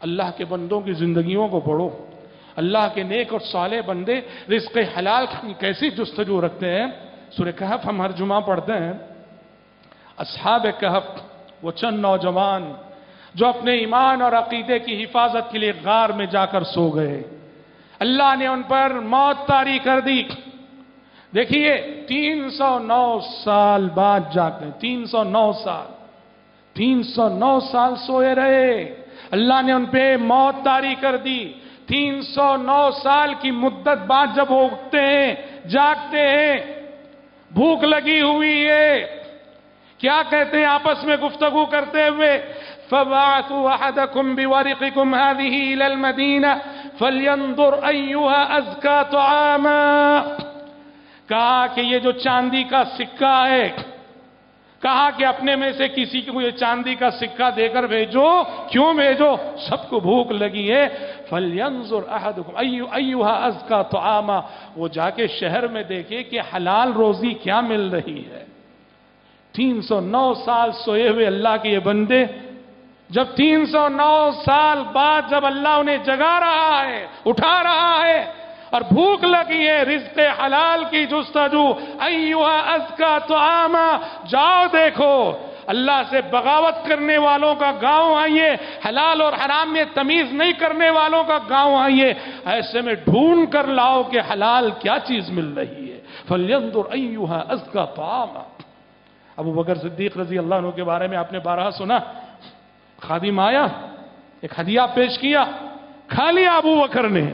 اللہ کے بندوں کی زندگیوں کو پڑھو، اللہ کے نیک اور صالح بندے رزق حلال کی کیسی جستجو رکھتے ہیں۔ سورہ کہف ہم ہر جمعہ پڑھتے ہیں۔ اصحاب کہف وہ چند نوجوان جو اپنے ایمان اور عقیدے کی حفاظت کے لیے غار میں جا کر سو گئے، اللہ نے ان پر موت طاری کر دی۔ دیکھیے 309 سال بعد جاتے ہیں، 309 سال سوئے رہے، اللہ نے ان پہ موت طاری کر دی۔ 309 سال کی مدت بعد جب وہ اٹھتے ہیں، جاگتے ہیں، بھوک لگی ہوئی ہے، کیا کہتے ہیں آپس میں گفتگو کرتے ہوئے؟ فَبَعَثُوا أَحَدَكُمْ بِوَرِقِكُمْ هَذِهِ إِلَى الْمَدِينَةِ فَلْيَنظُرْ أَيُّهَا أَزْكَىٰ طَعَامًا۔ کہا کہ یہ جو چاندی کا سکہ ہے، کہا کہ اپنے میں سے کسی کو یہ چاندی کا سکہ دے کر بھیجو۔ کیوں بھیجو؟ سب کو بھوک لگی ہے۔ فَلْيَنظُرْ أَحَدُكُمْ أَيُّهَا أَزْكَىٰ طَعَامًا، وہ جا کے شہر میں دیکھے کہ حلال روزی کیا مل رہی ہے۔ 309 سال سوئے ہوئے اللہ کے یہ بندے، جب 309 سال بعد جب اللہ انہیں جگا رہا ہے، اٹھا رہا ہے اور بھوک لگی ہے، رزق حلال کی جستجو، ایھا ازکا طعاما، جاؤ دیکھو اللہ سے بغاوت کرنے والوں کا گاؤں آئیے، حلال اور حرام میں تمیز نہیں کرنے والوں کا گاؤں آئیے، ایسے میں ڈھونڈ کر لاؤ کہ حلال کیا چیز مل رہی ہے۔ فَلْيَنظُرْ أَيُّهَا أَزْكَىٰ طَعَامًا۔ ابو بکر صدیق رضی اللہ عنہ کے بارے میں آپ نے بارہا سنا، خادم آیا، ایک ہدیہ پیش کیا، کھا لیا ابو بکر نے۔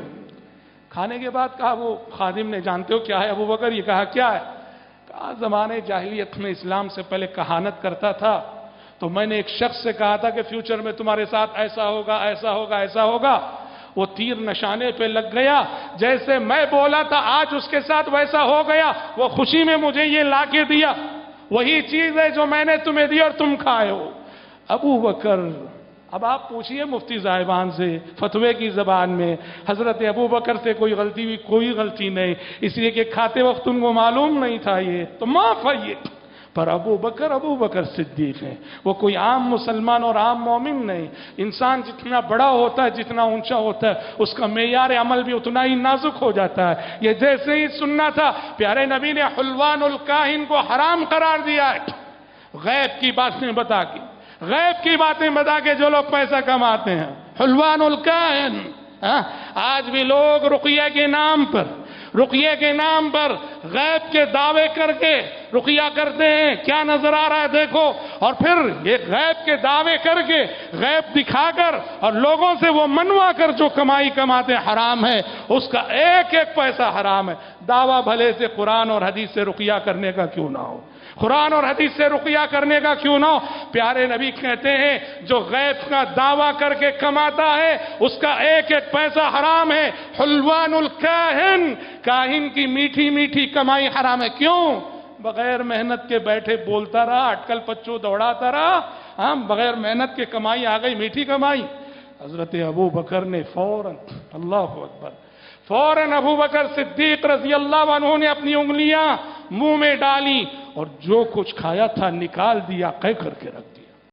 کھانے کے بعد کہا وہ خادم نے، جانتے ہو کیا ہے ابو بکر؟ یہ کہا کیا ہے؟ کہا زمانے جاہلیت میں اسلام سے پہلے کہانت کرتا تھا، تو میں نے ایک شخص سے کہا تھا کہ فیوچر میں تمہارے ساتھ ایسا ہوگا، ایسا ہوگا، ایسا ہوگا۔ وہ تیر نشانے پہ لگ گیا، جیسے میں بولا تھا آج اس کے ساتھ ویسا ہو گیا۔ وہ خوشی میں مجھے یہ لا کے دیا، وہی چیز ہے جو میں نے تمہیں دی اور تم کھائے ہو۔ ابو بکر، اب آپ پوچھئے مفتی صاحبان سے فتوے کی زبان میں، حضرت ابو بکر سے کوئی غلطی ہوئی؟ کوئی غلطی نہیں، اس لیے کہ کھاتے وقت ان کو معلوم نہیں تھا یہ تو معاف ہے یہ۔ پر ابو بکر صدیق ہیں، وہ کوئی عام مسلمان اور عام مومن نہیں۔ انسان جتنا بڑا ہوتا ہے، جتنا اونچا ہوتا ہے، اس کا معیار عمل بھی اتنا ہی نازک ہو جاتا ہے۔ یہ جیسے ہی سننا تھا، پیارے نبی نے حلوان الکاہن کو حرام قرار دیا ہے، غیب کی باتیں بتا کے، غیب کی باتیں بتا کے جو لوگ پیسہ کماتے ہیں، حلوان الکاہن۔ آج بھی لوگ رقیہ کے نام پر غیب کے دعوے کر کے رقیہ کرتے ہیں، کیا نظر آ رہا ہے دیکھو، اور پھر یہ غیب کے دعوے کر کے، غیب دکھا کر اور لوگوں سے وہ منوا کر جو کمائی کماتے حرام ہے، اس کا ایک ایک پیسہ حرام ہے۔ دعویٰ بھلے سے قرآن اور حدیث سے رقیہ کرنے کا کیوں نہ ہو، قرآن اور حدیث سے رقیہ کرنے کا کیوں نہ ہو، پیارے نبی کہتے ہیں جو غیب کا دعویٰ کر کے کماتا ہے اس کا ایک ایک پیسہ حرام ہے۔ حلوان الکاہن، کاہن کی میٹھی میٹھی کمائی حرام ہے۔ کیوں؟ بغیر محنت کے بیٹھے بولتا رہا، اٹکل پچو دوڑاتا رہا، بغیر محنت کے کمائی آ گئی، میٹھی کمائی۔ حضرت ابو بکر نے فوراً، اللہ اکبر، فوراً ابو بکر صدیق رضی اللہ عنہ نے اپنی انگلیاں منہ میں ڈالی اور جو کچھ کھایا تھا نکال دیا، قے کر کے رکھ دیا۔